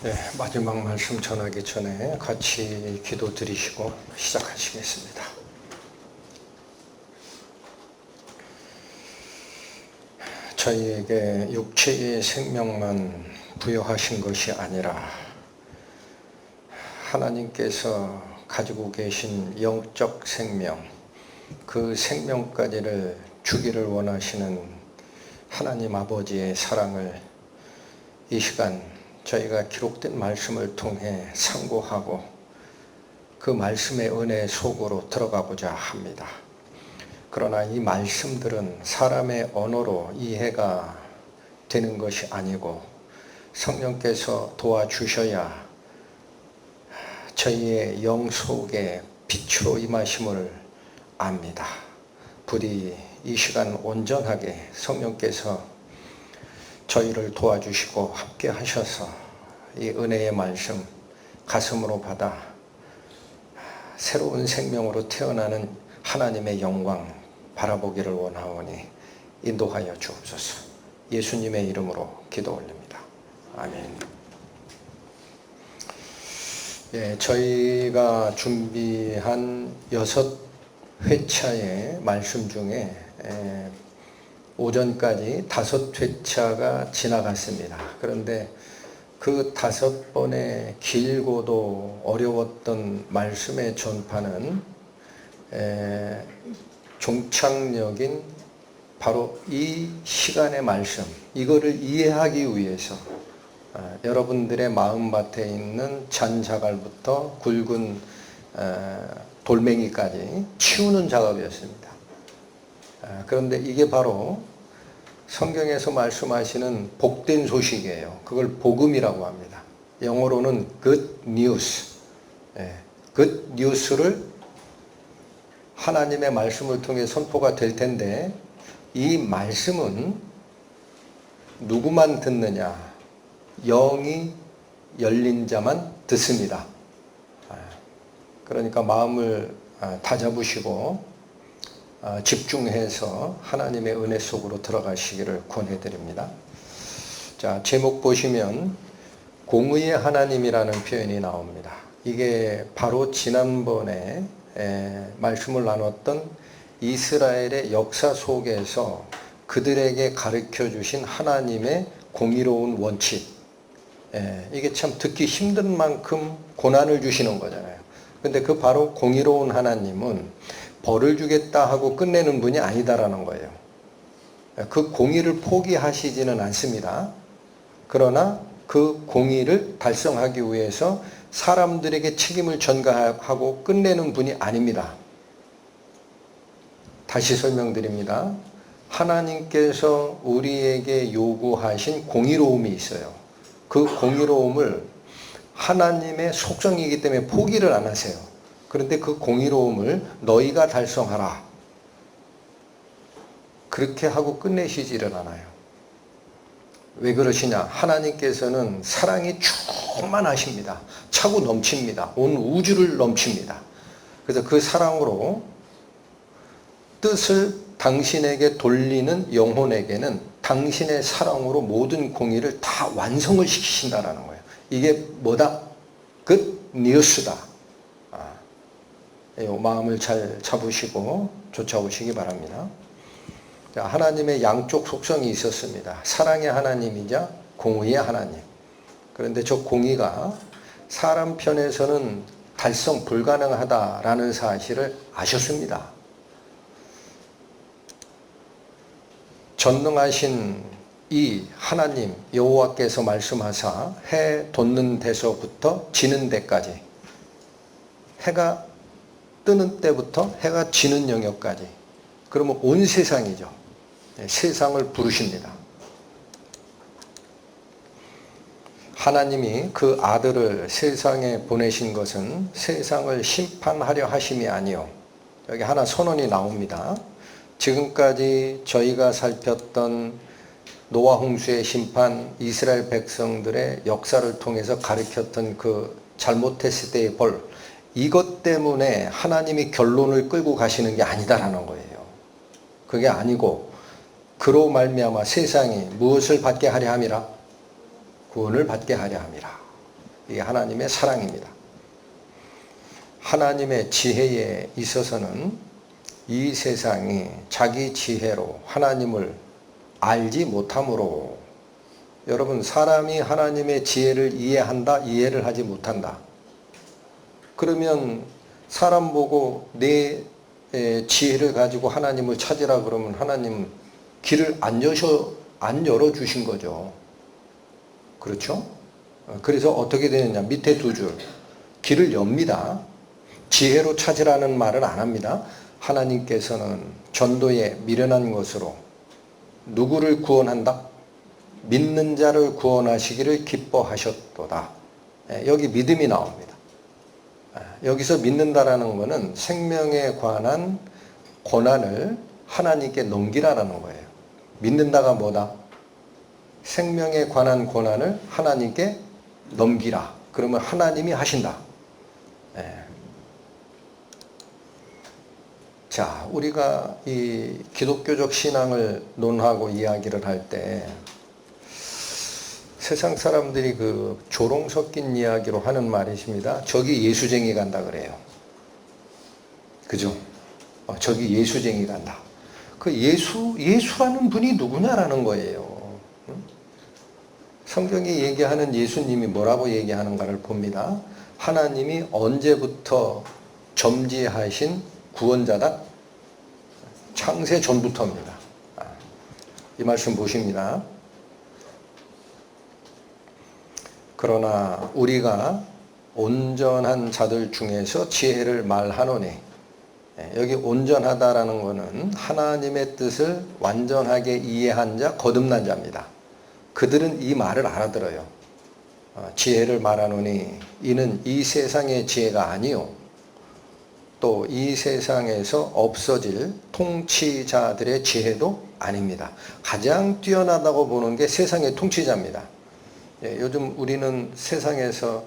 네, 마지막 말씀 전하기 전에 같이 기도 드리시고 시작하시겠습니다. 저희에게 육체의 생명만 부여하신 것이 아니라 하나님께서 가지고 계신 영적 생명, 그 생명까지를 주기를 원하시는 하나님 아버지의 사랑을 이 시간 저희가 기록된 말씀을 통해 상고하고 그 말씀의 은혜 속으로 들어가고자 합니다. 그러나 이 말씀들은 사람의 언어로 이해가 되는 것이 아니고 성령께서 도와주셔야 저희의 영 속에 빛으로 임하심을 압니다. 부디 이 시간 온전하게 성령께서 저희를 도와주시고 함께 하셔서 이 은혜의 말씀 가슴으로 받아 새로운 생명으로 태어나는 하나님의 영광 바라보기를 원하오니 인도하여 주옵소서. 예수님의 이름으로 기도 올립니다. 아멘. 예, 저희가 준비한 6회차의 말씀 중에 오전까지 5회차가 지나갔습니다. 그런데 그 5번의 길고도 어려웠던 말씀의 전파는 종착역인 바로 이 시간의 말씀, 이거를 이해하기 위해서 여러분들의 마음밭에 있는 잔자갈부터 굵은 돌멩이까지 치우는 작업이었습니다. 그런데 이게 바로 성경에서 말씀하시는 복된 소식이에요. 그걸 복음이라고 합니다. 영어로는 good news. good news를 하나님의 말씀을 통해 선포가 될 텐데 이 말씀은 누구만 듣느냐? 영이 열린 자만 듣습니다. 그러니까 마음을 다잡으시고 집중해서 하나님의 은혜 속으로 들어가시기를 권해드립니다. 자, 제목 보시면 공의의 하나님이라는 표현이 나옵니다. 이게 바로 지난번에 말씀을 나눴던 이스라엘의 역사 속에서 그들에게 가르쳐 주신 하나님의 공의로운 원칙. 이게 참 듣기 힘든 만큼 고난을 주시는 거잖아요. 근데 그 바로 공의로운 하나님은 벌을 주겠다 하고 끝내는 분이 아니다라는 거예요. 그 공의를 포기하시지는 않습니다. 그러나 그 공의를 달성하기 위해서 사람들에게 책임을 전가하고 끝내는 분이 아닙니다. 다시 설명드립니다. 하나님께서 우리에게 요구하신 공의로움이 있어요. 그 공의로움을 하나님의 속성이기 때문에 포기를 안 하세요. 그런데 그 공의로움을 너희가 달성하라. 그렇게 하고 끝내시지를 않아요. 왜 그러시냐? 하나님께서는 사랑이 충만하십니다. 차고 넘칩니다. 온 우주를 넘칩니다. 그래서 그 사랑으로 뜻을 당신에게 돌리는 영혼에게는 당신의 사랑으로 모든 공의를 다 완성을 시키신다라는 거예요. 이게 뭐다? good news다. 마음을 잘 잡으시고 쫓아오시기 바랍니다. 하나님의 양쪽 속성이 있었습니다. 사랑의 하나님이자 공의의 하나님. 그런데 저 공의가 사람 편에서는 달성 불가능하다라는 사실을 아셨습니다. 전능하신 이 하나님 여호와께서 말씀하사 해 돋는 데서부터 지는 데까지, 해가 뜨는 때부터 해가 지는 영역까지, 그러면 온 세상이죠. 세상을 부르십니다. 하나님이 그 아들을 세상에 보내신 것은 세상을 심판하려 하심이 아니요. 여기 하나 선언이 나옵니다. 지금까지 저희가 살폈던 노아 홍수의 심판, 이스라엘 백성들의 역사를 통해서 가르쳤던 그 잘못했을 때의 벌, 이것 때문에 하나님이 결론을 끌고 가시는 게 아니다라는 거예요. 그게 아니고 그로 말미암아 세상이 무엇을 받게 하려 함이라? 구원을 받게 하려 함이라. 이게 하나님의 사랑입니다. 하나님의 지혜에 있어서는 이 세상이 자기 지혜로 하나님을 알지 못하므로, 여러분, 사람이 하나님의 지혜를 이해한다, 이해를 하지 못한다. 그러면 사람 보고 내 지혜를 가지고 하나님을 찾으라 그러면 하나님 길을 안 열어주신 거죠. 그렇죠? 그래서 어떻게 되느냐, 밑에 두 줄, 길을 엽니다. 지혜로 찾으라는 말은 안 합니다. 하나님께서는 전도에 미련한 것으로 누구를 구원한다? 믿는 자를 구원하시기를 기뻐하셨도다. 여기 믿음이 나옵니다. 여기서 믿는다라는 것은 생명에 관한 고난을 하나님께 넘기라라는 거예요. 믿는다가 뭐다? 생명에 관한 고난을 하나님께 넘기라. 그러면 하나님이 하신다. 자, 우리가 이 기독교적 신앙을 논하고 이야기를 할 때 세상 사람들이 그 조롱 섞인 이야기로 하는 말이 있습니다. 저기 예수쟁이 간다 그래요. 그죠? 저기 예수쟁이 간다. 그 예수라는 분이 누구냐라는 거예요. 성경이 얘기하는 예수님이 뭐라고 얘기하는가를 봅니다. 하나님이 언제부터 점지하신 구원자다? 창세 전부터입니다. 이 말씀 보십니다. 그러나 우리가 온전한 자들 중에서 지혜를 말하노니, 여기 온전하다라는 것은 하나님의 뜻을 완전하게 이해한 자, 거듭난 자입니다. 그들은 이 말을 알아들어요. 지혜를 말하노니 이는 이 세상의 지혜가 아니요 또 이 세상에서 없어질 통치자들의 지혜도 아닙니다. 가장 뛰어나다고 보는 게 세상의 통치자입니다. 요즘 우리는 세상에서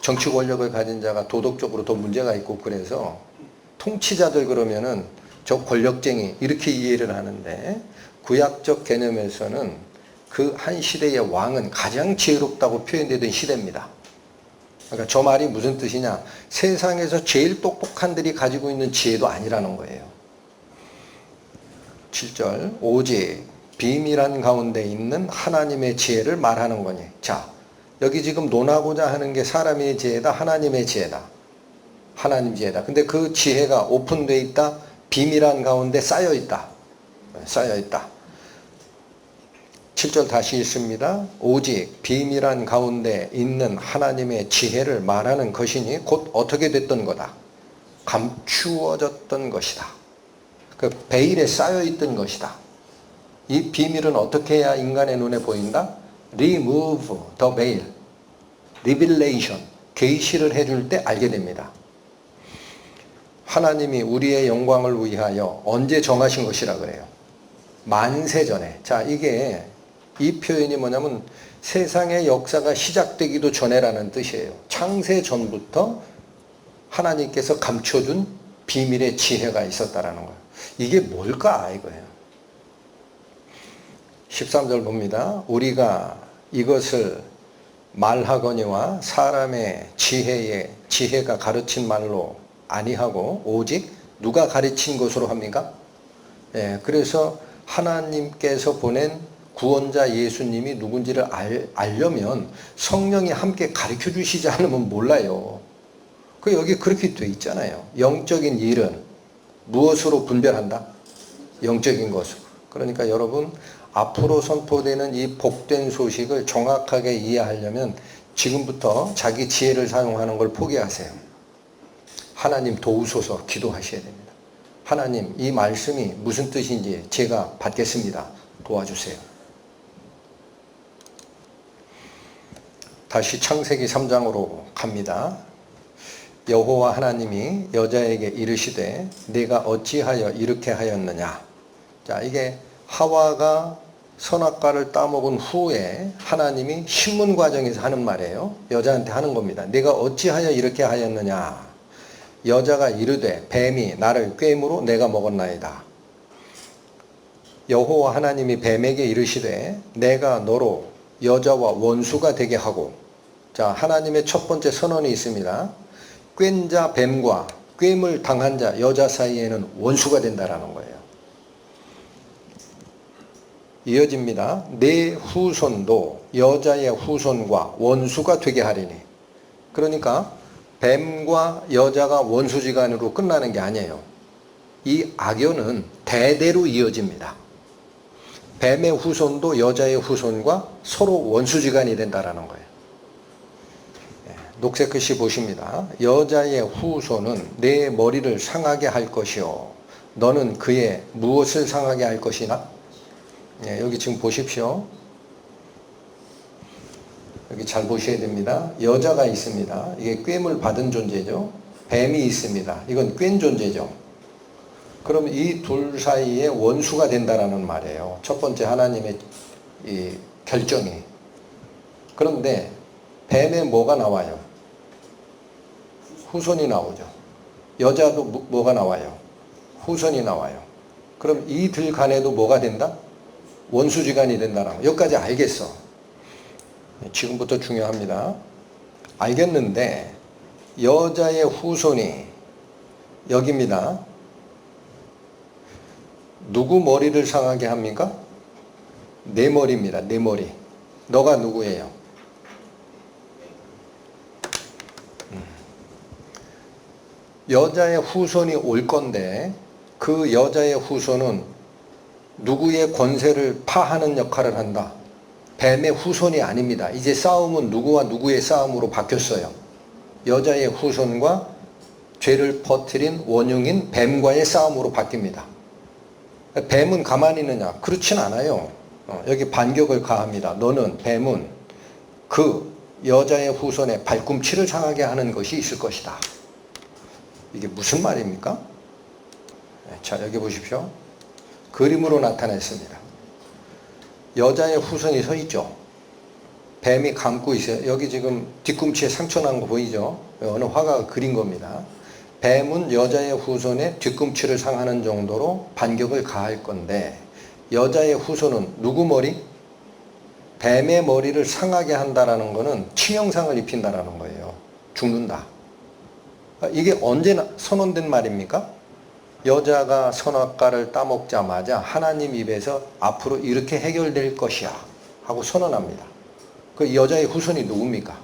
정치 권력을 가진 자가 도덕적으로 더 문제가 있고 그래서 통치자들 그러면은 저 권력쟁이 이렇게 이해를 하는데, 구약적 개념에서는 그 한 시대의 왕은 가장 지혜롭다고 표현되던 시대입니다. 그러니까 저 말이 무슨 뜻이냐, 세상에서 제일 똑똑한들이 가지고 있는 지혜도 아니라는 거예요. 7절, 오직 비밀한 가운데 있는 하나님의 지혜를 말하는 거니. 자, 여기 지금 논하고자 하는 게 사람의 지혜다, 하나님의 지혜다. 하나님 지혜다. 근데 그 지혜가 오픈되어 있다, 비밀한 가운데 쌓여 있다. 쌓여 있다. 7절 다시 읽습니다. 오직 비밀한 가운데 있는 하나님의 지혜를 말하는 것이니 곧 어떻게 됐던 거다. 감추어졌던 것이다. 그 베일에 쌓여 있던 것이다. 이 비밀은 어떻게 해야 인간의 눈에 보인다? Remove the veil. Revelation. 계시를 해줄 때 알게 됩니다. 하나님이 우리의 영광을 위하여 언제 정하신 것이라 그래요? 만세전에. 자, 이게 이 표현이 뭐냐면 세상의 역사가 시작되기도 전에라는 뜻이에요. 창세 전부터 하나님께서 감춰준 비밀의 지혜가 있었다라는 거예요. 이게 뭘까 이거예요. 13절 봅니다. 우리가 이것을 말하거니와 사람의 지혜가 가르친 말로 아니하고 오직 누가 가르친 것으로 합니까? 그래서 하나님께서 보낸 구원자 예수님이 누군지를 알려면 성령이 함께 가르쳐 주시지 않으면 몰라요. 그 여기 그렇게 돼 있잖아요. 영적인 일은 무엇으로 분별한다? 영적인 것으로. 그러니까 여러분, 앞으로 선포되는 이 복된 소식을 정확하게 이해하려면 지금부터 자기 지혜를 사용하는 걸 포기하세요. 하나님 도우소서 기도하셔야 됩니다. 하나님, 이 말씀이 무슨 뜻인지 제가 받겠습니다. 도와주세요. 다시 창세기 3장으로 갑니다. 여호와 하나님이 여자에게 이르시되 네가 어찌하여 이렇게 하였느냐. 자, 이게 하와가 선악과를 따먹은 후에 하나님이 신문 과정에서 하는 말이에요. 여자한테 하는 겁니다. 네가 어찌하여 이렇게 하였느냐. 여자가 이르되 뱀이 나를 꾀므로 내가 먹었나이다. 여호와 하나님이 뱀에게 이르시되 내가 너로 여자와 원수가 되게 하고 자, 하나님의 첫 번째 선언이 있습니다. 꾀인 자 뱀과 꾀임을 당한 자 여자 사이에는 원수가 된다라는 거예요. 이어집니다. 내 후손도 여자의 후손과 원수가 되게 하리니. 그러니까 뱀과 여자가 원수지간으로 끝나는 게 아니에요. 이 악연은 대대로 이어집니다. 뱀의 후손도 여자의 후손과 서로 원수지간이 된다라는 거예요. 녹색 글씨 보십니다. 여자의 후손은 내 머리를 상하게 할 것이요. 너는 그의 무엇을 상하게 할 것이나? 여기 지금 보십시오. 여기 잘 보셔야 됩니다. 여자가 있습니다. 이게 꾀임을 받은 존재죠. 뱀이 있습니다. 이건 꾀인 존재죠. 그럼 이 둘 사이에 원수가 된다라는 말이에요. 첫 번째 하나님의 이 결정이. 그런데 뱀에 뭐가 나와요? 후손이 나오죠. 여자도 뭐가 나와요? 후손이 나와요. 그럼 이들 간에도 뭐가 된다? 원수지간이 된다는 거. 여기까지 알겠어. 지금부터 중요합니다. 알겠는데 여자의 후손이 여기입니다. 누구 머리를 상하게 합니까? 내 머리입니다. 내 머리. 너가 누구예요? 여자의 후손이 올 건데 그 여자의 후손은 누구의 권세를 파하는 역할을 한다. 뱀의 후손이 아닙니다. 이제 싸움은 누구와 누구의 싸움으로 바뀌었어요. 여자의 후손과 죄를 퍼뜨린 원흉인 뱀과의 싸움으로 바뀝니다. 뱀은 가만히 있느냐? 그렇진 않아요. 여기 반격을 가합니다. 너는 뱀은 그 여자의 후손의 발꿈치를 상하게 하는 것이 있을 것이다. 이게 무슨 말입니까? 자, 여기 보십시오. 그림으로 나타냈습니다. 여자의 후손이 서 있죠. 뱀이 감고 있어요. 여기 지금 뒤꿈치에 상처 난 거 보이죠? 어느 화가가 그린 겁니다. 뱀은 여자의 후손의 뒤꿈치를 상하는 정도로 반격을 가할 건데 여자의 후손은 누구 머리? 뱀의 머리를 상하게 한다라는 것은 치명상을 입힌다라는 거예요. 죽는다. 이게 언제 선언된 말입니까? 여자가 선악과를 따먹자마자 하나님 입에서 앞으로 이렇게 해결될 것이야 하고 선언합니다. 그 여자의 후손이 누굽니까?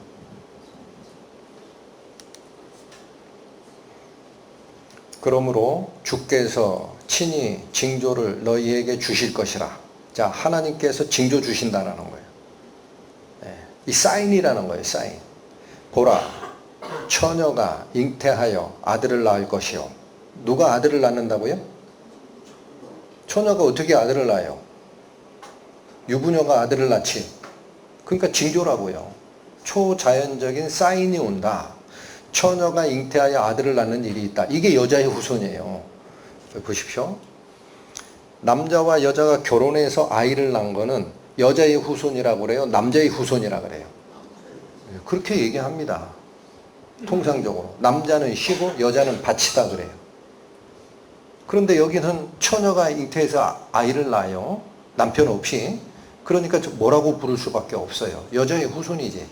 그러므로 주께서 친히 징조를 너희에게 주실 것이라. 자, 하나님께서 징조 주신다라는 거예요. 이 사인이라는 거예요. 사인. 보라, 처녀가 잉태하여 아들을 낳을 것이요. 누가 아들을 낳는다고요? 처녀가 어떻게 아들을 낳아요? 유부녀가 아들을 낳지. 그러니까 징조라고요. 초자연적인 사인이 온다. 처녀가 잉태하여 아들을 낳는 일이 있다. 이게 여자의 후손이에요. 보십시오. 남자와 여자가 결혼해서 아이를 낳은 거는 여자의 후손이라고 그래요? 남자의 후손이라고 그래요? 그렇게 얘기합니다. 통상적으로. 남자는 쉬고 여자는 바치다 그래요. 그런데 여기는 처녀가 잉태해서 아이를 낳아요. 남편 없이. 그러니까 뭐라고 부를 수밖에 없어요. 여자의 후손이지.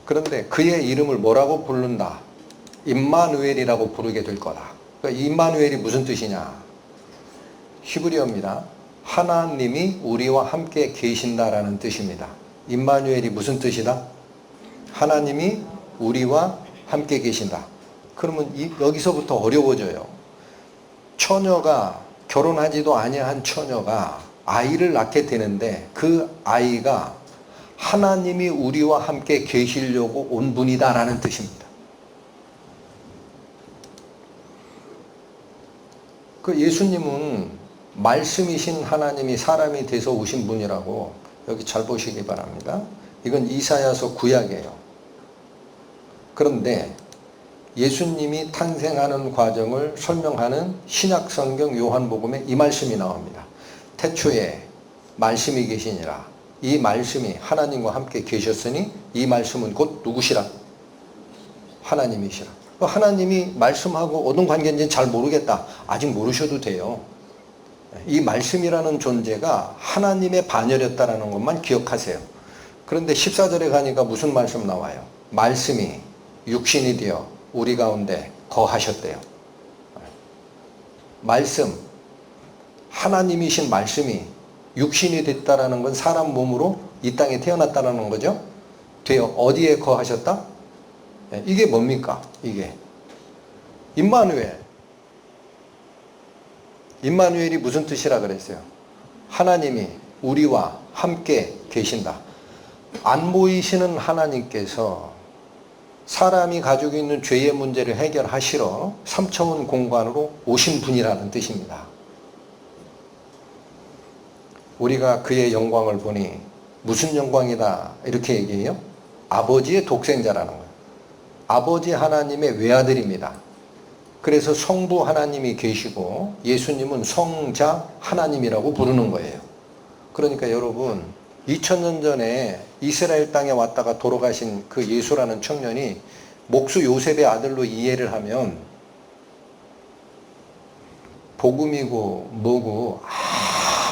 그런데 그의 이름을 뭐라고 부른다? 임마누엘이라고 부르게 될 거다. 그러니까 임마누엘이 무슨 뜻이냐? 히브리어입니다. 하나님이 우리와 함께 계신다라는 뜻입니다. 임마누엘이 무슨 뜻이다? 하나님이 우리와 함께 계신다. 그러면 여기서부터 어려워져요. 처녀가 결혼하지도 아니한 처녀가 아이를 낳게 되는데 그 아이가 하나님이 우리와 함께 계시려고 온 분이다라는 뜻입니다. 그 예수님은 말씀이신 하나님이 사람이 돼서 오신 분이라고 여기 잘 보시기 바랍니다. 이건 이사야서 구약이에요. 그런데 예수님이 탄생하는 과정을 설명하는 신약성경 요한복음에 이 말씀이 나옵니다. 태초에 말씀이 계시니라. 이 말씀이 하나님과 함께 계셨으니 이 말씀은 곧 누구시라? 하나님이시라. 하나님이 말씀하고 어떤 관계인지 잘 모르겠다. 아직 모르셔도 돼요. 이 말씀이라는 존재가 하나님의 반열이었다는 것만 기억하세요. 그런데 14절에 가니까 무슨 말씀 나와요? 말씀이 육신이 되어 우리 가운데 거하셨대요. 말씀, 하나님이신 말씀이 육신이 됐다라는 건 사람 몸으로 이 땅에 태어났다라는 거죠. 되어 어디에 거하셨다? 이게 뭡니까? 이게 임마누엘. 임마누엘이 무슨 뜻이라 그랬어요? 하나님이 우리와 함께 계신다. 안 보이시는 하나님께서 사람이 가지고 있는 죄의 문제를 해결하시러 3차원 공간으로 오신 분이라는 뜻입니다. 우리가 그의 영광을 보니 무슨 영광이다 이렇게 얘기해요? 아버지의 독생자라는 거예요. 아버지 하나님의 외아들입니다. 그래서 성부 하나님이 계시고 예수님은 성자 하나님이라고 부르는 거예요. 그러니까 여러분 2000년 전에 이스라엘 땅에 왔다가 돌아가신 그 예수라는 청년이 목수 요셉의 아들로 이해를 하면 복음이고 뭐고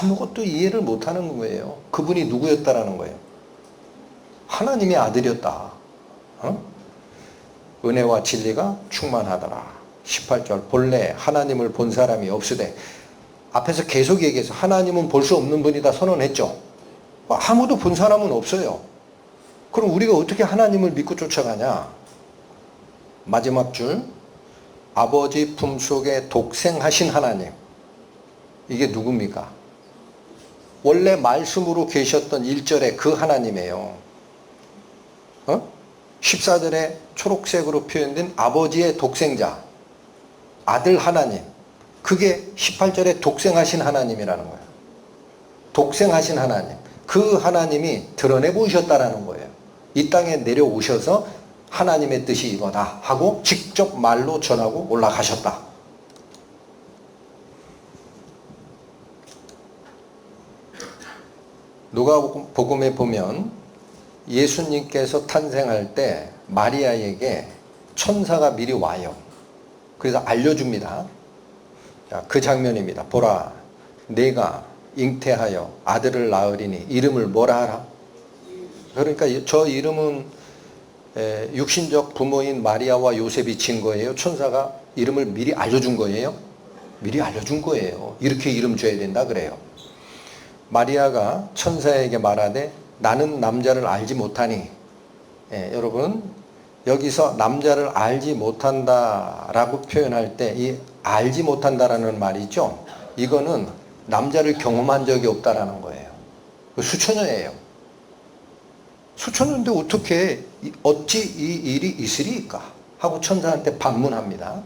아무것도 이해를 못하는 거예요. 그분이 누구였다라는 거예요. 하나님의 아들이었다. 은혜와 진리가 충만하더라. 18절 본래 하나님을 본 사람이 없으되 앞에서 계속 얘기해서 하나님은 볼 수 없는 분이다 선언했죠. 아무도 본 사람은 없어요. 그럼 우리가 어떻게 하나님을 믿고 쫓아가냐? 마지막 줄 아버지 품속에 독생하신 하나님. 이게 누굽니까? 원래 말씀으로 계셨던 1절에 그 하나님이에요. 14절에 초록색으로 표현된 아버지의 독생자, 아들 하나님. 그게 18절에 독생하신 하나님이라는 거예요. 독생하신 하나님. 그 하나님이 드러내 보이셨다라는 거예요. 이 땅에 내려오셔서 하나님의 뜻이 이거다 하고 직접 말로 전하고 올라가셨다. 누가복음에 보면 예수님께서 탄생할 때 마리아에게 천사가 미리 와요. 그래서 알려줍니다. 자, 그 장면입니다. 보라, 내가 잉태하여 아들을 낳으리니 이름을 뭐라 하라? 그러니까 저 이름은 육신적 부모인 마리아와 요셉이 진 거예요. 천사가 이름을 미리 알려준 거예요. 미리 알려준 거예요. 이렇게 이름 줘야 된다 그래요. 마리아가 천사에게 말하되 나는 남자를 알지 못하니. 여러분 여기서 남자를 알지 못한다라고 표현할 때 이 알지 못한다라는 말이 있죠. 이거는 남자를 경험한 적이 없다라는 거예요. 수천여예요. 수천여인데 어떻게 어찌 이 일이 있으리까 하고 천사한테 반문합니다.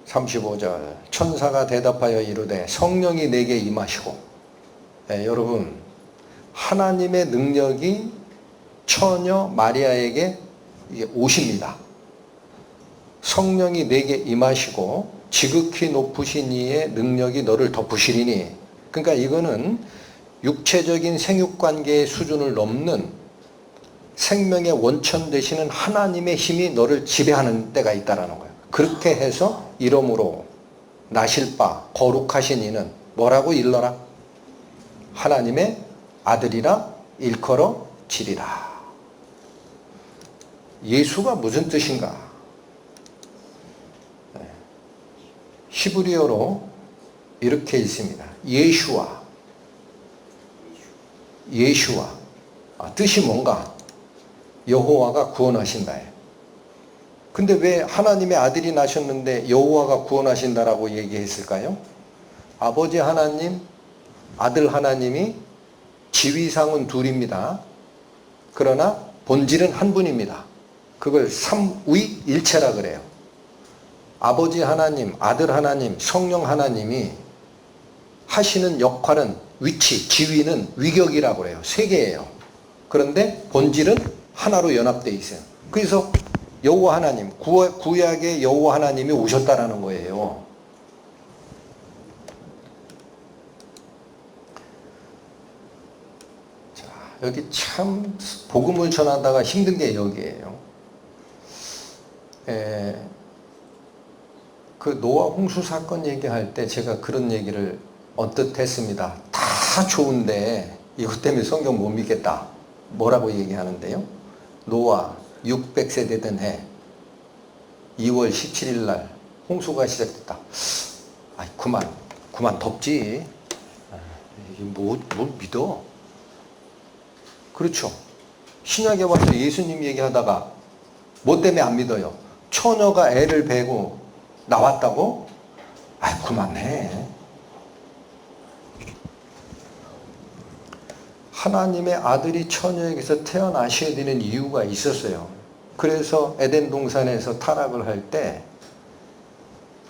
35절 천사가 대답하여 이르되 성령이 내게 임하시고. 여러분 하나님의 능력이 처녀 마리아에게 오십니다. 성령이 내게 임하시고 지극히 높으신 이의 능력이 너를 덮으시리니. 그러니까 이거는 육체적인 생육관계의 수준을 넘는 생명의 원천 되시는 하나님의 힘이 너를 지배하는 때가 있다는 거예요. 그렇게 해서 이러므로 나실 바 거룩하신 이는 뭐라고 일러라? 하나님의 아들이라 일컬어지리라. 예수가 무슨 뜻인가? 히브리어로 이렇게 있습니다. 예슈아. 예슈아. 뜻이 뭔가? 여호와가 구원하신다. 근데 왜 하나님의 아들이 나셨는데 여호와가 구원하신다라고 얘기했을까요? 아버지 하나님, 아들 하나님이 지위상은 둘입니다. 그러나 본질은 한 분입니다. 그걸 삼위일체라 그래요. 아버지 하나님, 아들 하나님, 성령 하나님이 하시는 역할은 위치, 지위는 위격이라고 그래요. 세 개예요. 그런데 본질은 하나로 연합되어 있어요. 그래서 여호와 하나님, 구약의 여호와 하나님이 오셨다라는 거예요. 자, 여기 참 복음을 전하다가 힘든 게 여기예요. 그 노아 홍수 사건 얘기할 때 제가 그런 얘기를 언뜻 했습니다. 다 좋은데 이것 때문에 성경 못 믿겠다. 뭐라고 얘기하는데요? 노아 600세대 된 해 2월 17일 날 홍수가 시작됐다. 아이 그만 덥지. 뭘 믿어? 그렇죠. 신약에 와서 예수님 얘기하다가 뭐 때문에 안 믿어요? 처녀가 애를 베고 나왔다고? 아이 그만해. 하나님의 아들이 처녀에게서 태어나셔야 되는 이유가 있었어요. 그래서 에덴 동산에서 타락을 할 때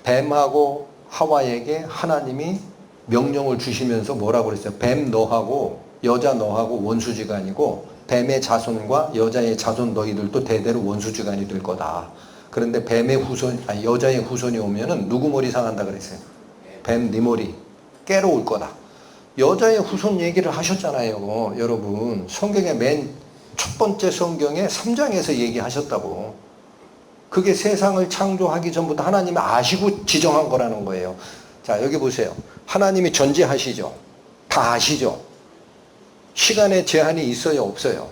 뱀하고 하와에게 하나님이 명령을 주시면서 뭐라고 그랬어요? 뱀 너하고 여자 너하고 원수지간이고 뱀의 자손과 여자의 자손 너희들도 대대로 원수지간이 될 거다. 그런데 여자의 후손이 오면은 누구 머리 상한다 그랬어요? 뱀 네 머리 깨러 올 거다. 여자의 후손 얘기를 하셨잖아요. 여러분 성경의 맨 첫 번째 성경에 3장에서 얘기하셨다고. 그게 세상을 창조하기 전부터 하나님이 아시고 지정한 거라는 거예요. 자 여기 보세요. 하나님이 전지하시죠. 다 아시죠. 시간의 제한이 있어요 없어요?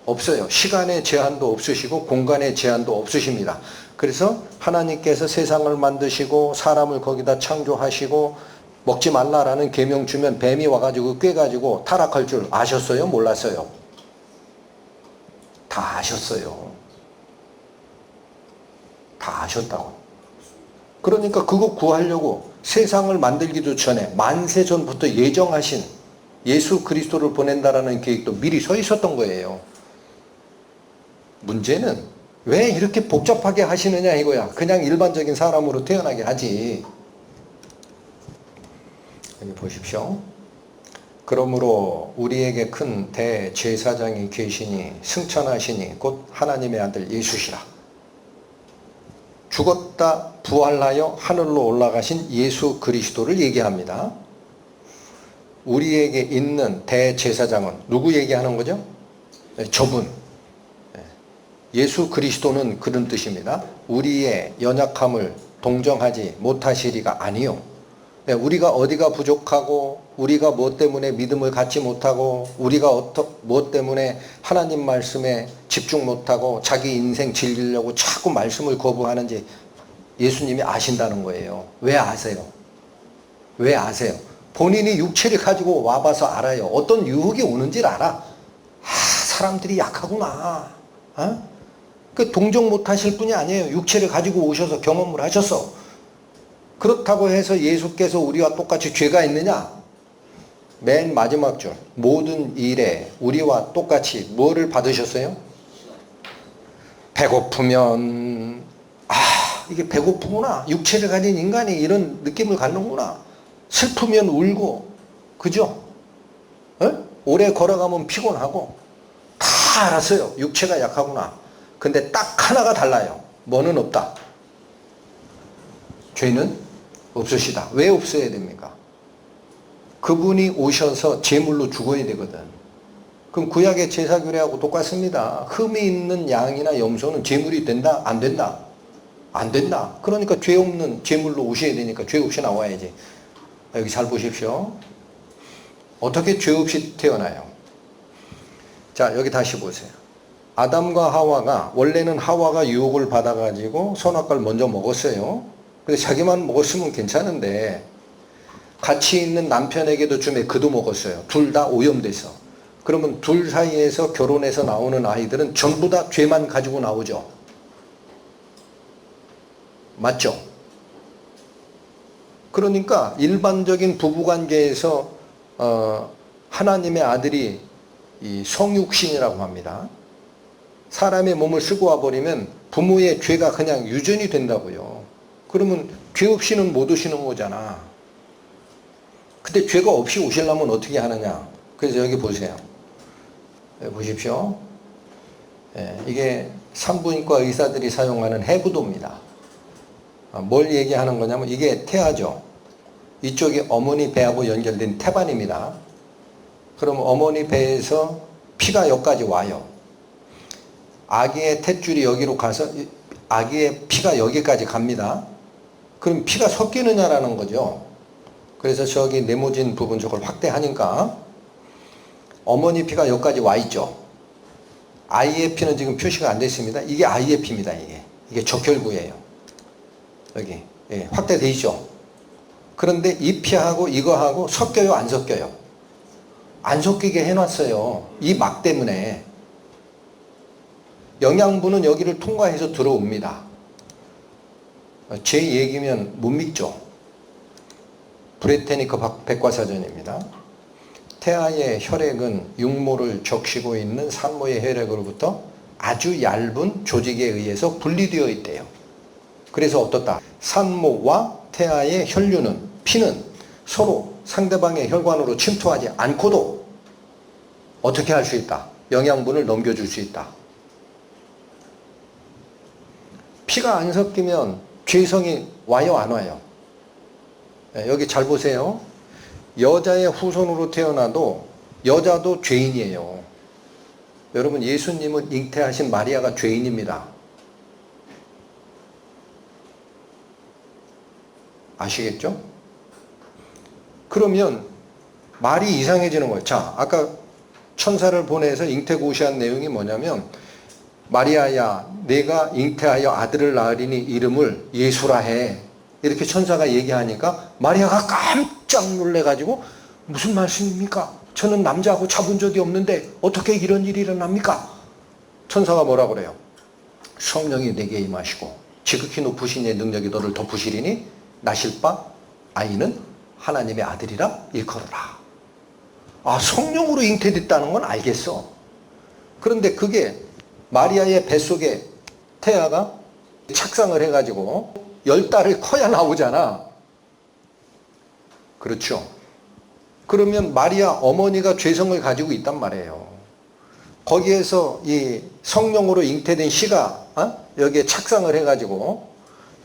없어요. 시간의 제한도 없으시고 공간의 제한도 없으십니다. 그래서 하나님께서 세상을 만드시고 사람을 거기다 창조하시고 먹지 말라라는 계명 주면 뱀이 와가지고 꿰가지고 타락할 줄 아셨어요? 몰랐어요? 다 아셨어요. 다 아셨다고. 그러니까 그거 구하려고 세상을 만들기도 전에 만세 전부터 예정하신 예수 그리스도를 보낸다라는 계획도 미리 서 있었던 거예요. 문제는 왜 이렇게 복잡하게 하시느냐 이거야. 그냥 일반적인 사람으로 태어나게 하지. 여기 보십시오. 그러므로 우리에게 큰 대제사장이 계시니 승천하시니 곧 하나님의 아들 예수시라. 죽었다 부활하여 하늘로 올라가신 예수 그리스도를 얘기합니다. 우리에게 있는 대제사장은 누구 얘기하는 거죠? 저분. 예수 그리스도는 그런 뜻입니다. 우리의 연약함을 동정하지 못하시리가 아니요. 우리가 어디가 부족하고 우리가 뭐 때문에 믿음을 갖지 못하고 우리가 뭐 때문에 하나님 말씀에 집중 못하고 자기 인생 즐기려고 자꾸 말씀을 거부하는지 예수님이 아신다는 거예요. 왜 아세요? 왜 아세요? 본인이 육체를 가지고 와봐서 알아요. 어떤 유혹이 오는지를 알아. 사람들이 약하구나. 그 동정 못하실 분이 아니에요. 육체를 가지고 오셔서 경험을 하셨어. 그렇다고 해서 예수께서 우리와 똑같이 죄가 있느냐? 맨 마지막 줄 모든 일에 우리와 똑같이 뭐를 받으셨어요? 배고프면 이게 배고프구나. 육체를 가진 인간이 이런 느낌을 갖는구나. 슬프면 울고 그죠? 오래 걸어가면 피곤하고 다 알았어요. 육체가 약하구나. 근데 딱 하나가 달라요. 뭐는 없다? 죄는 없으시다. 왜 없어야 됩니까? 그분이 오셔서 제물로 죽어야 되거든. 그럼 구약의 제사규례하고 똑같습니다. 흠이 있는 양이나 염소는 제물이 된다? 안 된다? 안 된다. 그러니까 죄 없는 제물로 오셔야 되니까 죄 없이 나와야지. 여기 잘 보십시오. 어떻게 죄 없이 태어나요? 자 여기 다시 보세요. 아담과 하와가 원래는 하와가 유혹을 받아가지고 선악과를 먼저 먹었어요. 근데 자기만 먹었으면 괜찮은데 같이 있는 남편에게도 주면 그도 먹었어요. 둘 다 오염돼서. 그러면 둘 사이에서 결혼해서 나오는 아이들은 전부 다 죄만 가지고 나오죠. 맞죠? 그러니까 일반적인 부부관계에서 하나님의 아들이 이 성육신이라고 합니다. 사람의 몸을 쓰고 와버리면 부모의 죄가 그냥 유전이 된다고요. 그러면 죄 없이는 못 오시는 거잖아. 근데 죄가 없이 오시려면 어떻게 하느냐. 그래서 여기 보세요. 여기 보십시오. 이게 산부인과 의사들이 사용하는 해부도입니다. 뭘 얘기하는 거냐면 이게 태아죠. 이쪽이 어머니 배하고 연결된 태반입니다. 그럼 어머니 배에서 피가 여기까지 와요. 아기의 탯줄이 여기로 가서 아기의 피가 여기까지 갑니다. 그럼 피가 섞이느냐라는 거죠. 그래서 저기 네모진 부분 저걸 확대하니까 어머니 피가 여기까지 와 있죠. IFP는 지금 표시가 안 됐습니다. 이게 IFP입니다. 이게 적혈구예요. 여기 확대돼 있죠. 그런데 이 피하고 이거하고 섞여요, 안 섞여요? 안 섞이게 해놨어요. 이 막 때문에. 영양분은 여기를 통과해서 들어옵니다. 제 얘기면 못 믿죠. 브레테니커 백과사전입니다. 태아의 혈액은 육모를 적시고 있는 산모의 혈액으로부터 아주 얇은 조직에 의해서 분리되어 있대요. 그래서 어떻다? 산모와 태아의 혈류는, 피는 서로 상대방의 혈관으로 침투하지 않고도 어떻게 할 수 있다? 영양분을 넘겨줄 수 있다. 피가 안 섞이면 죄성이 와요, 안 와요? 여기 잘 보세요. 여자의 후손으로 태어나도 여자도 죄인이에요. 여러분, 예수님은 잉태하신 마리아가 죄인입니다. 아시겠죠? 그러면 말이 이상해지는 거예요. 자, 아까 천사를 보내서 잉태 고시한 내용이 뭐냐면, 마리아야, 내가 잉태하여 아들을 낳으리니 이름을 예수라 해. 이렇게 천사가 얘기하니까 마리아가 깜짝 놀래가지고, 무슨 말씀입니까? 저는 남자하고 잡은 적이 없는데 어떻게 이런 일이 일어납니까? 천사가 뭐라 그래요? 성령이 내게 임하시고 지극히 높으신 이의 능력이 너를 덮으시리니 나실 바 아이는 하나님의 아들이라 일컬어라. 아, 성령으로 잉태됐다는 건 알겠어. 그런데 그게 마리아의 뱃속에 태아가 착상을 해가지고 10달을 커야 나오잖아. 그렇죠. 그러면 마리아 어머니가 죄성을 가지고 있단 말이에요. 거기에서 이 성령으로 잉태된 씨가 여기에 착상을 해가지고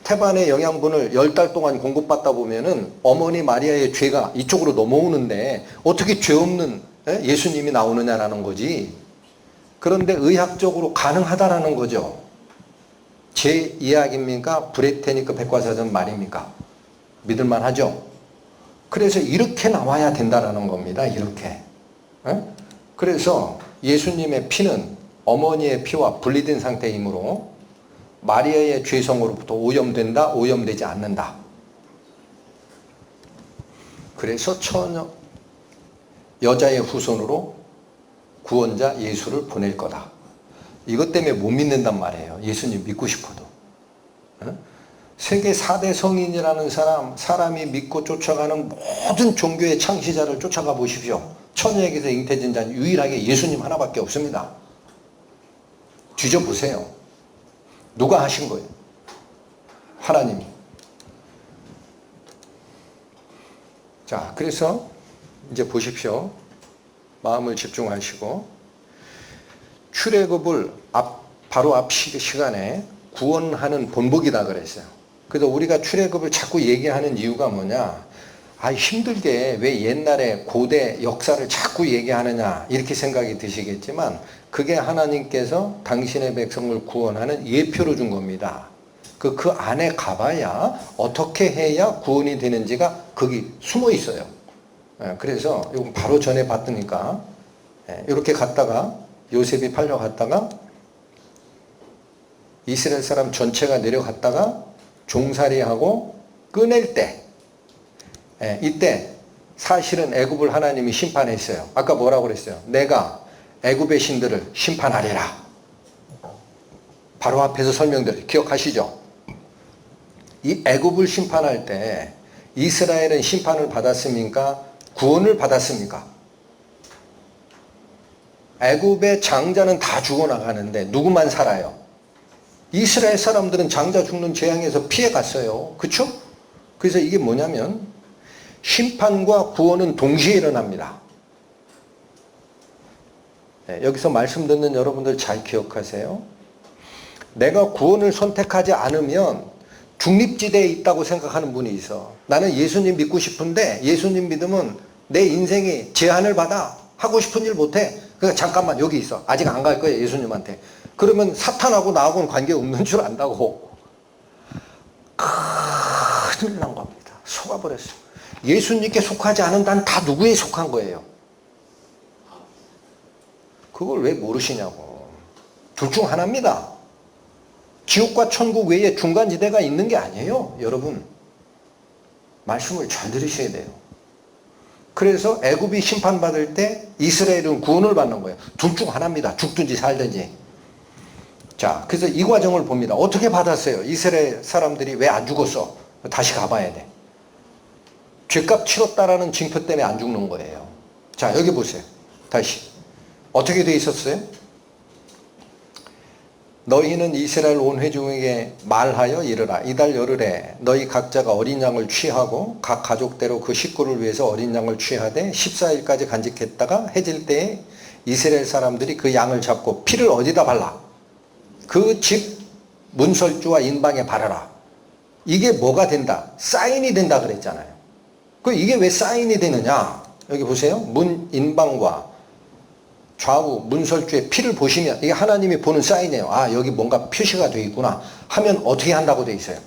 태반의 영양분을 10달 동안 공급받다 보면은 어머니 마리아의 죄가 이쪽으로 넘어오는데 어떻게 죄 없는 예수님이 나오느냐라는 거지. 그런데 의학적으로 가능하다라는 거죠. 제 이야기입니까? 브레테니커 백과사전 말입니까? 믿을만 하죠? 그래서 이렇게 나와야 된다라는 겁니다. 이렇게. 그래서 예수님의 피는 어머니의 피와 분리된 상태이므로 마리아의 죄성으로부터 오염된다, 오염되지 않는다. 그래서 여자의 후손으로 구원자 예수를 보낼 거다. 이것 때문에 못 믿는단 말이에요. 예수님 믿고 싶어도. 세계 4대 성인이라는 사람이 믿고 쫓아가는 모든 종교의 창시자를 쫓아가 보십시오. 천주에게서 잉태된 자는 유일하게 예수님 하나밖에 없습니다. 뒤져보세요. 누가 하신 거예요? 하나님이. 자, 그래서 이제 보십시오. 마음을 집중하시고 출애굽을 바로 앞 시간에 구원하는 본보기다 그랬어요. 그래서 우리가 출애굽을 자꾸 얘기하는 이유가 뭐냐? 아, 힘들게 왜 옛날에 고대 역사를 자꾸 얘기하느냐 이렇게 생각이 드시겠지만 그게 하나님께서 당신의 백성을 구원하는 예표로 준 겁니다. 그 안에 가봐야 어떻게 해야 구원이 되는지가 거기 숨어 있어요. 그래서 이건 바로 전에 봤으니까 이렇게 갔다가 요셉이 팔려갔다가 이스라엘 사람 전체가 내려갔다가 종살이하고 꺼낼 때 이때 사실은 애굽을 하나님이 심판했어요. 아까 뭐라고 그랬어요? 내가 애굽의 신들을 심판하리라. 바로 앞에서 설명드려요. 기억하시죠? 이 애굽을 심판할 때 이스라엘은 심판을 받았습니까? 구원을 받았습니까? 애굽의 장자는 다 죽어나가는데 누구만 살아요? 이스라엘 사람들은 장자 죽는 재앙에서 피해갔어요. 그렇죠? 그래서 이게 뭐냐면 심판과 구원은 동시에 일어납니다. 여기서 말씀 듣는 여러분들 잘 기억하세요. 내가 구원을 선택하지 않으면 중립지대에 있다고 생각하는 분이 있어. 나는 예수님 믿고 싶은데 예수님 믿으면 내 인생이 제한을 받아. 하고 싶은 일 못해. 그러니까 잠깐만 여기 있어. 아직 안 갈 거야 예수님한테. 그러면 사탄하고 나하고는 관계없는 줄 안다고. 큰일 난 겁니다. 속아버렸어요. 예수님께 속하지 않은 난 다 누구에 속한 거예요. 그걸 왜 모르시냐고. 둘 중 하나입니다. 지옥과 천국 외에 중간지대가 있는 게 아니에요. 여러분, 말씀을 잘 들으셔야 돼요. 그래서 애굽이 심판받을 때 이스라엘은 구원을 받는 거예요. 둘 중 하나입니다. 죽든지 살든지. 자, 그래서 이 과정을 봅니다. 어떻게 받았어요? 이스라엘 사람들이 왜 안 죽었어? 다시 가봐야 돼. 죄값 치렀다라는 징표 때문에 안 죽는 거예요. 자, 여기 보세요. 다시. 어떻게 돼 있었어요? 너희는 이스라엘 온 회중에게 말하여 이르라. 이달 열흘에 너희 각자가 어린 양을 취하고 각 가족대로 그 식구를 위해서 어린 양을 취하되 14일까지 간직했다가 해질 때에 이스라엘 사람들이 그 양을 잡고 피를 어디다 발라? 그 집 문설주와 인방에 바르라. 이게 뭐가 된다? 사인이 된다 그랬잖아요. 그 이게 왜 사인이 되느냐? 여기 보세요. 문 인방과 좌우 문설주의 피를 보시면 이게 하나님이 보는 사인이에요. 아, 여기 뭔가 표시가 되어 있구나 하면 어떻게 한다고 되어 있어요?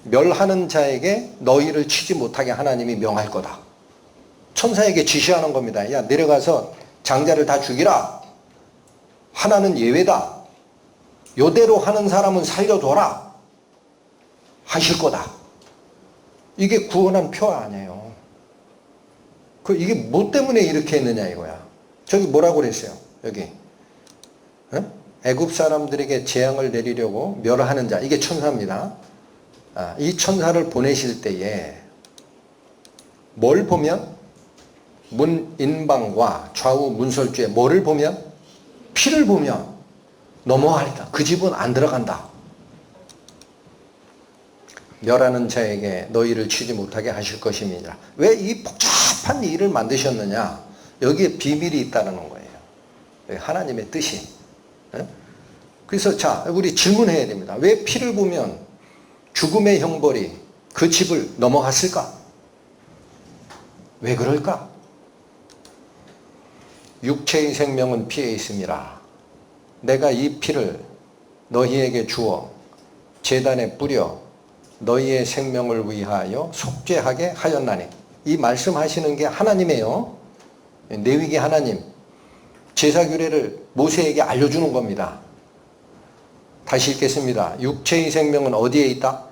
멸하는 자에게 너희를 치지 못하게 하나님이 명할 거다. 천사에게 지시하는 겁니다. 야, 내려가서 장자를 다 죽이라. 하나는 예외다. 요대로 하는 사람은 살려둬라. 하실 거다. 이게 구원한 표 아니에요. 이게 뭐 때문에 이렇게 했느냐 이거야. 저기 뭐라고 그랬어요? 여기 애굽 사람들에게 재앙을 내리려고 멸하는 자, 이게 천사입니다. 이 천사를 보내실 때에 뭘 보면? 문 인방과 좌우 문설주에 뭐를 보면? 피를 보면 넘어가리다. 그 집은 안 들어간다. 멸하는 자에게 너희를 치지 못하게 하실 것입니다. 왜 이 복잡한 일을 만드셨느냐? 여기에 비밀이 있다는 거예요. 하나님의 뜻이. 그래서 자, 우리 질문해야 됩니다. 왜 피를 보면 죽음의 형벌이 그 집을 넘어갔을까? 왜 그럴까? 육체의 생명은 피에 있음이라. 내가 이 피를 너희에게 주어 제단에 뿌려 너희의 생명을 위하여 속죄하게 하였나니. 이 말씀하시는 게 하나님이에요. 레위기 하나님. 제사규례를 모세에게 알려주는 겁니다. 다시 읽겠습니다. 육체의 생명은 어디에 있다?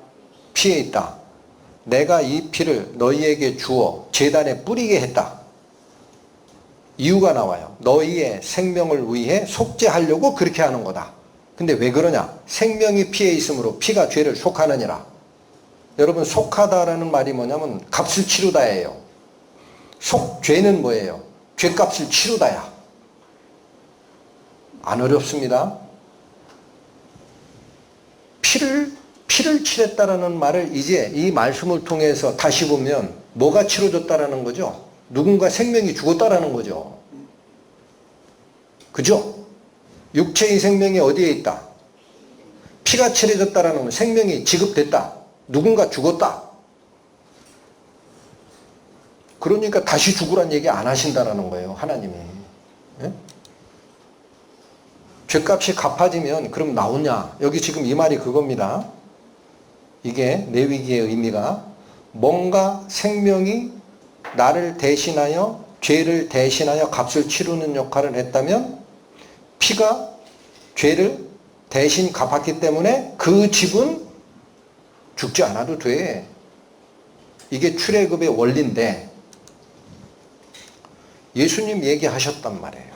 피에 있다. 내가 이 피를 너희에게 주어 제단에 뿌리게 했다. 이유가 나와요. 너희의 생명을 위해 속죄하려고 그렇게 하는 거다. 근데 왜 그러냐? 생명이 피에 있으므로 피가 죄를 속하느니라. 여러분, 속하다라는 말이 뭐냐면 값을 치르다예요. 죄는 뭐예요? 죄값을 치르다야. 안 어렵습니다. 피를 치렀다라는 말을 이제 이 말씀을 통해서 다시 보면 뭐가 치러졌다라는 거죠? 누군가 생명이 죽었다라는 거죠. 그죠? 육체의 생명이 어디에 있다? 피가 치러졌다라는 건 생명이 지급됐다. 누군가 죽었다. 그러니까 다시 죽으란 얘기 안 하신다라는 거예요, 하나님이. 예? 죄값이 갚아지면 그럼 나오냐? 여기 지금 이 말이 그겁니다. 이게 레위기의 의미가 뭔가 생명이 나를 대신하여 죄를 대신하여 값을 치르는 역할을 했다면 피가 죄를 대신 갚았기 때문에 그 집은 죽지 않아도 돼. 이게 출애굽의 원리인데 예수님 얘기하셨단 말이에요.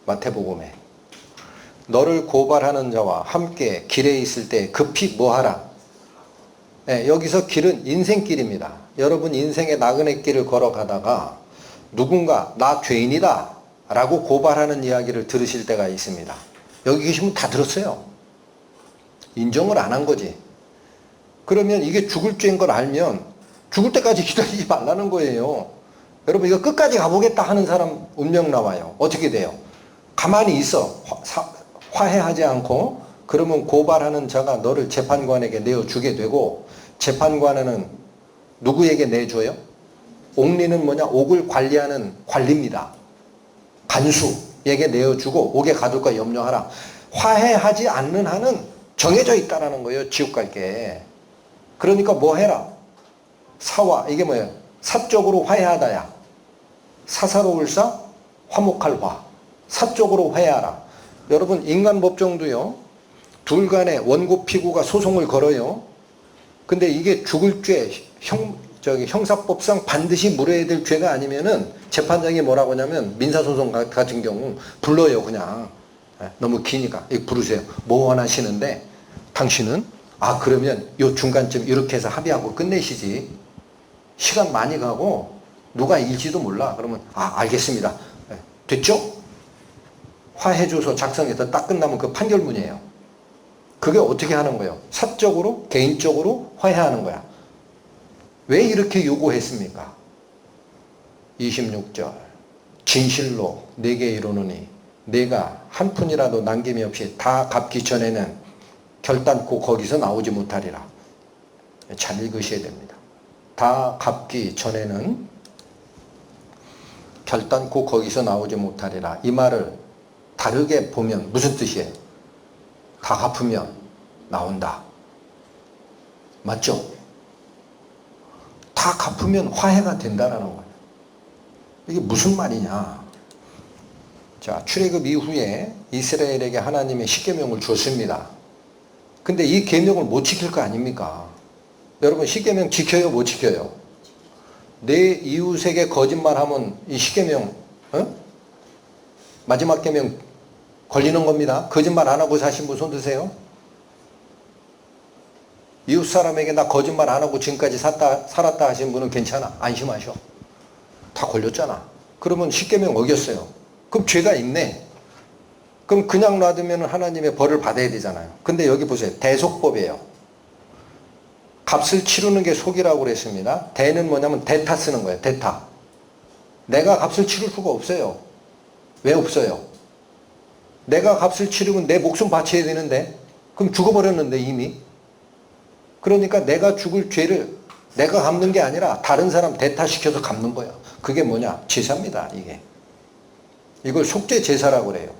마태복음에 너를 고발하는 자와 함께 길에 있을 때 급히 뭐하라? 네, 여기서 길은 인생길입니다. 여러분 인생의 나그네 길을 걸어가다가 누군가 나 죄인이다 라고 고발하는 이야기를 들으실 때가 있습니다. 여기 계시면 다 들었어요. 인정을 안 한 거지. 그러면 이게 죽을 죄인 걸 알면 죽을 때까지 기다리지 말라는 거예요. 여러분 이거 끝까지 가보겠다 하는 사람 운명 나와요. 어떻게 돼요? 가만히 있어. 화해하지 않고 그러면 고발하는 자가 너를 재판관에게 내어주게 되고 재판관은 누구에게 내줘요? 옥리는 뭐냐? 옥을 관리하는 관리입니다. 간수에게 내어주고 옥에 가둘까 염려하라. 화해하지 않는 한은 정해져 있다라는 거예요. 지옥 갈 게. 그러니까 뭐 해라? 이게 뭐예요? 사적으로 화해하다야. 사사로울사 화목할 화. 사적으로 화해하라. 여러분 인간 법정도요. 둘 간에 원고 피고가 소송을 걸어요. 근데 이게 죽을 죄, 형사법상 반드시 물어야 될 죄가 아니면은 재판장이 뭐라고 하냐면 민사소송 같은 경우 불러요 그냥. 너무 기니까 이거 부르세요. 뭐 원하시는데 당신은 그러면 요 중간쯤 이렇게 해서 합의하고 끝내시지. 시간 많이 가고 누가 일지도 몰라. 그러면 알겠습니다. 됐죠? 화해조서 작성해서 딱 끝나면 그 판결문이에요. 그게 어떻게 하는 거예요? 사적으로 개인적으로 화해하는 거야. 왜 이렇게 요구했습니까? 26절 진실로 내게 이르노니 내가 한 푼이라도 남김이 없이 다 갚기 전에는 결단코 거기서 나오지 못하리라. 잘 읽으셔야 됩니다. 다 갚기 전에는 결단코 거기서 나오지 못하리라. 이 말을 다르게 보면 무슨 뜻이에요? 다 갚으면 나온다. 맞죠? 다 갚으면 화해가 된다는 거예요. 이게 무슨 말이냐? 자, 출애굽 이후에 이스라엘에게 하나님의 십계명을 줬습니다. 근데 이 계명을 못 지킬 거 아닙니까? 여러분 십계명 지켜요, 못 지켜요? 내 이웃에게 거짓말하면 이 십계명 마지막 계명 걸리는 겁니다. 거짓말 안 하고 사신 분 손 드세요. 이웃 사람에게 나 거짓말 안 하고 지금까지 살았다 하신 분은 괜찮아. 안심하셔. 다 걸렸잖아. 그러면 십계명 어겼어요. 그럼 죄가 있네. 그럼 그냥 놔두면 하나님의 벌을 받아야 되잖아요. 근데 여기 보세요. 대속법이에요. 값을 치르는 게 속이라고 그랬습니다. 대는 뭐냐면 대타 쓰는 거예요. 대타. 내가 값을 치를 수가 없어요. 왜 없어요? 내가 값을 치르면 내 목숨 바쳐야 되는데 그럼 죽어버렸는데 이미. 그러니까 내가 죽을 죄를 내가 갚는 게 아니라 다른 사람 대타시켜서 갚는 거예요. 그게 뭐냐? 제사입니다. 이게. 이걸 속죄 제사라고 그래요.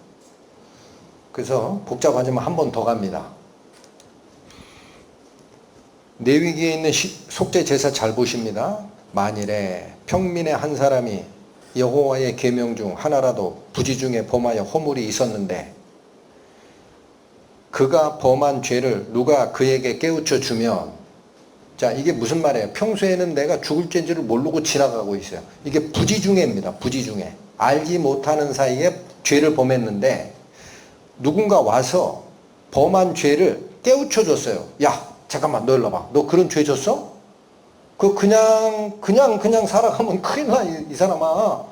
그래서 복잡하지만 한 번 더 갑니다. 레위기에 있는 속죄 제사 잘 보십니다. 만일에 평민의 한 사람이 여호와의 계명 중 하나라도 부지 중에 범하여 허물이 있었는데 그가 범한 죄를 누가 그에게 깨우쳐 주면, 자 이게 무슨 말이에요? 평소에는 내가 죽을 죄인지를 모르고 지나가고 있어요. 이게 부지 중에입니다. 부지 중에 알지 못하는 사이에 죄를 범했는데 누군가 와서 범한 죄를 깨우쳐 줬어요. 야 잠깐만 너 일로 와봐. 너 그런 죄 졌어? 그냥 살아가면 큰일 나 이 사람아.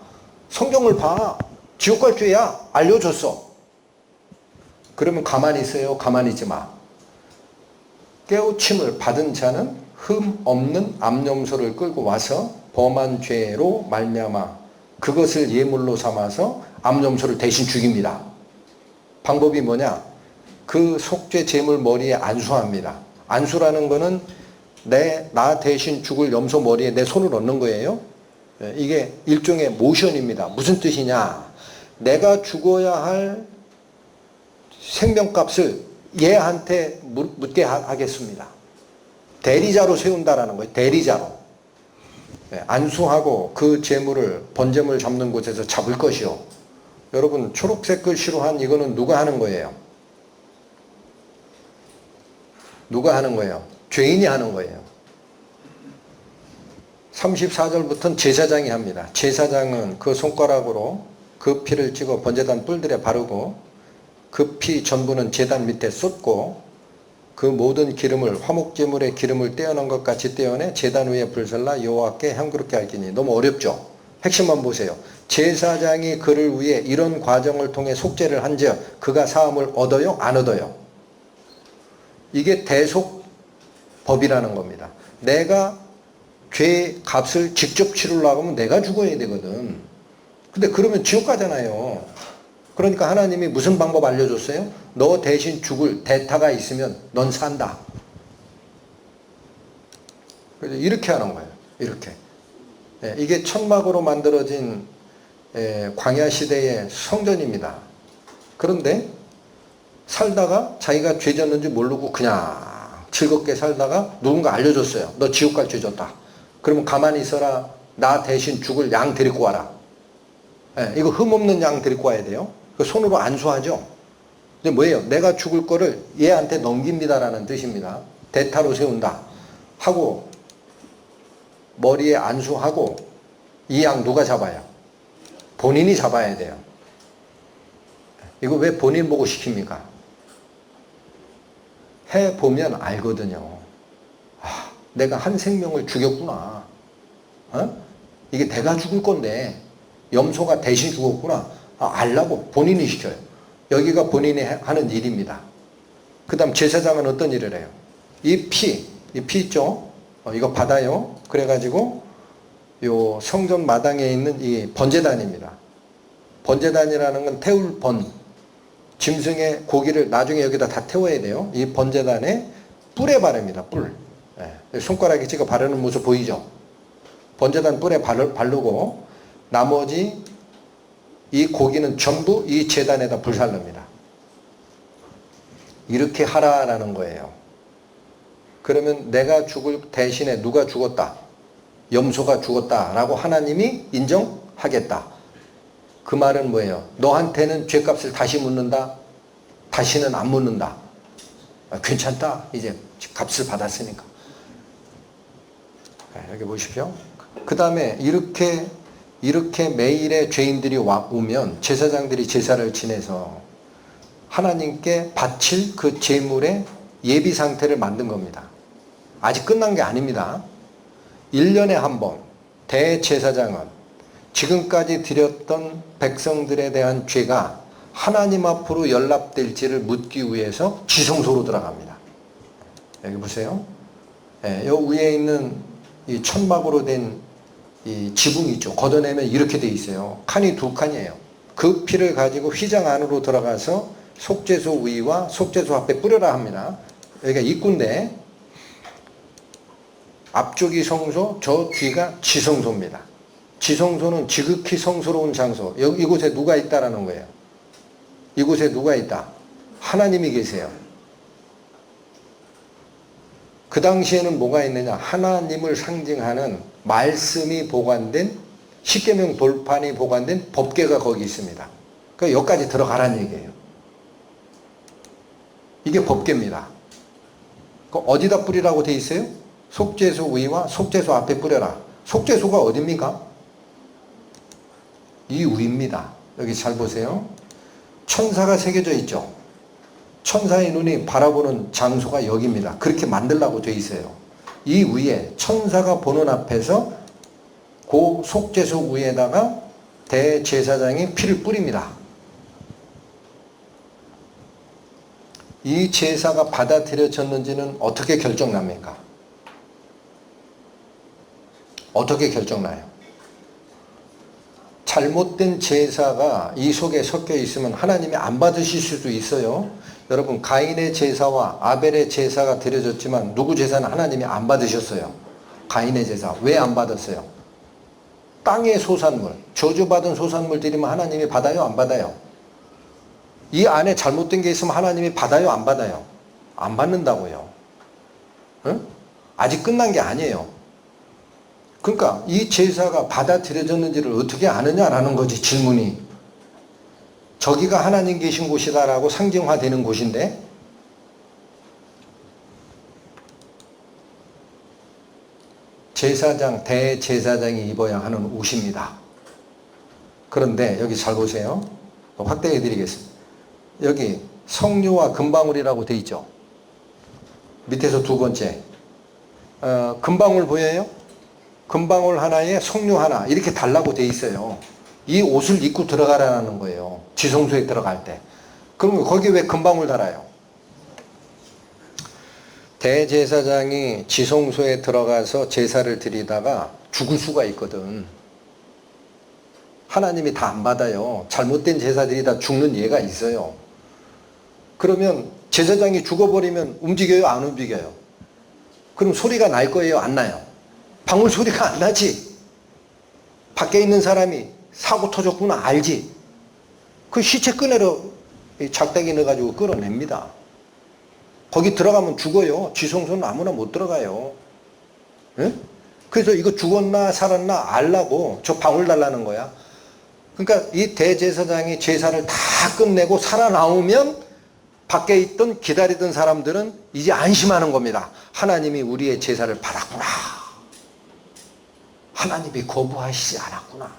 성경을 봐. 지옥 갈 죄야. 알려줬어. 그러면 가만히 있어요? 가만히 있지 마. 깨우침을 받은 자는 흠 없는 암염소를 끌고 와서 범한 죄로 말미암아 그것을 예물로 삼아서 암염소를 대신 죽입니다. 방법이 뭐냐? 그 속죄 제물 머리에 안수합니다. 안수라는 거는 나 대신 죽을 염소 머리에 내 손을 얹는 거예요. 이게 일종의 모션입니다. 무슨 뜻이냐? 내가 죽어야 할 생명값을 얘한테 묻게 하겠습니다. 대리자로 세운다라는 거예요. 대리자로. 안수하고 그 재물을 번제물 잡는 곳에서 잡을 것이요. 여러분 초록색 글씨로 한 이거는 누가 하는 거예요? 누가 하는 거예요? 죄인이 하는 거예요. 34절부터는 제사장이 합니다. 제사장은 그 손가락으로 그 피를 찍어 번제단 뿔들에 바르고 그 피 전부는 제단 밑에 쏟고 그 모든 기름을 화목제물의 기름을 떼어낸 것 같이 떼어내 제단 위에 불살라 여호와께 향기롭게 할지니. 너무 어렵죠? 핵심만 보세요. 제사장이 그를 위해 이런 과정을 통해 속죄를 한즉 그가 사함을 얻어요? 안 얻어요? 이게 대속법이라는 겁니다. 내가 죄 값을 직접 치르려고 하면 내가 죽어야 되거든. 근데 그러면 지옥 가잖아요. 그러니까 하나님이 무슨 방법 알려줬어요? 너 대신 죽을 대타가 있으면 넌 산다. 그래서 이렇게 하는 거예요. 이렇게. 이게 천막으로 만들어진 광야 시대의 성전입니다. 그런데 살다가 자기가 죄 졌는지 모르고 그냥 즐겁게 살다가 누군가 알려줬어요. 너 지옥 갈 죄 졌다. 그러면 가만히 있어라. 나 대신 죽을 양 데리고 와라. 이거 흠없는 양 데리고 와야 돼요. 그 손으로 안수하죠. 이제 뭐예요? 내가 죽을 거를 얘한테 넘깁니다라는 뜻입니다. 대타로 세운다 하고 머리에 안수하고 이 양 누가 잡아요? 본인이 잡아야 돼요. 이거 왜 본인 보고 시킵니까? 해보면 알거든요. 아, 내가 한 생명을 죽였구나. 어? 이게 내가 죽을 건데 염소가 대신 죽었구나. 아, 알라고 본인이 시켜요. 여기가 본인이 하는 일입니다. 그 다음 제사장은 어떤 일을 해요? 이 피 있죠? 이거 받아요. 그래가지고 요 성전 마당에 있는 이 번제단입니다. 번제단이라는 건 태울 번, 짐승의 고기를 나중에 여기다 다 태워야 돼요. 이 번제단에 뿔에 바릅니다. 뿔. 예. 손가락에 찍어 바르는 모습 보이죠? 번제단 뿔에 바르고 나머지 이 고기는 전부 이 제단에다 불살릅니다. 이렇게 하라라는 거예요. 그러면 내가 죽을 대신에 누가 죽었다? 염소가 죽었다라고 하나님이 인정하겠다. 그 말은 뭐예요? 너한테는 죄값을 다시 묻는다? 다시는 안 묻는다. 아, 괜찮다. 이제 값을 받았으니까. 여기 보십시오. 그 다음에 이렇게 매일의 죄인들이 오면 제사장들이 제사를 지내서 하나님께 바칠 그 제물의 예비 상태를 만든 겁니다. 아직 끝난 게 아닙니다. 1년에 한 번 대제사장은 지금까지 드렸던 백성들에 대한 죄가 하나님 앞으로 연락될지를 묻기 위해서 지성소로 들어갑니다. 여기 보세요. 요 위에 있는 이 천막으로 된 이 지붕이 있죠. 걷어내면 이렇게 돼 있어요. 칸이 두 칸이에요. 그 피를 가지고 휘장 안으로 들어가서 속죄소 위와 속죄소 앞에 뿌려라 합니다. 여기가 입구인데 앞쪽이 성소, 저 뒤가 지성소입니다. 지성소는 지극히 성스러운 장소. 이곳에 누가 있다라는 거예요. 이곳에 누가 있다? 하나님이 계세요. 그 당시에는 뭐가 있느냐? 하나님을 상징하는 말씀이 보관된 십계명 돌판이 보관된 법궤가 거기 있습니다. 그러니까 여기까지 들어가라는 얘기예요. 이게 법궤입니다. 어디다 뿌리라고 돼 있어요? 속죄소 위와 속죄소 앞에 뿌려라. 속죄소가 어딥니까? 이 위입니다. 여기 잘 보세요. 천사가 새겨져 있죠. 천사의 눈이 바라보는 장소가 여기입니다. 그렇게 만들라고 돼 있어요. 이 위에 천사가 보는 앞에서 그 속죄소 위에다가 대제사장이 피를 뿌립니다. 이 제사가 받아들여졌는지는 어떻게 결정납니까? 어떻게 결정나요? 잘못된 제사가 이 속에 섞여 있으면 하나님이 안 받으실 수도 있어요. 여러분, 가인의 제사와 아벨의 제사가 드려졌지만 누구 제사는 하나님이 안 받으셨어요? 가인의 제사. 왜 안 받았어요? 땅의 소산물, 저주받은 소산물 드리면 하나님이 받아요? 안 받아요? 이 안에 잘못된 게 있으면 하나님이 받아요? 안 받아요? 안 받는다고요. 응? 아직 끝난 게 아니에요. 그러니까 이 제사가 받아들여졌는지를 어떻게 아느냐라는 거지, 질문이. 저기가 하나님 계신 곳이다라고 상징화되는 곳인데 제사장, 대제사장이 입어야 하는 옷입니다. 그런데 여기 잘 보세요. 확대해 드리겠습니다. 여기 석류와 금방울이라고 돼 있죠. 밑에서 두 번째. 금방울 보여요? 금방울 하나에 석류 하나 이렇게 달라고 돼 있어요. 이 옷을 입고 들어가라는 거예요. 지성소에 들어갈 때. 그럼 거기 왜 금방울 달아요? 대제사장이 지성소에 들어가서 제사를 드리다가 죽을 수가 있거든. 하나님이 다 안 받아요. 잘못된 제사들이 다 죽는 예가 있어요. 그러면 제사장이 죽어버리면 움직여요? 안 움직여요? 그럼 소리가 날 거예요? 안 나요? 방울 소리가 안 나지. 밖에 있는 사람이 사고 터졌구나 알지. 그 시체 꺼내러 작대기 넣어가지고 끌어냅니다. 거기 들어가면 죽어요. 지성소는 아무나 못 들어가요. 예? 그래서 이거 죽었나 살았나 알라고 저 방울 달라는 거야. 그러니까 이 대제사장이 제사를 다 끝내고 살아나오면 밖에 있던 기다리던 사람들은 이제 안심하는 겁니다. 하나님이 우리의 제사를 받았구나. 하나님이 거부하시지 않았구나.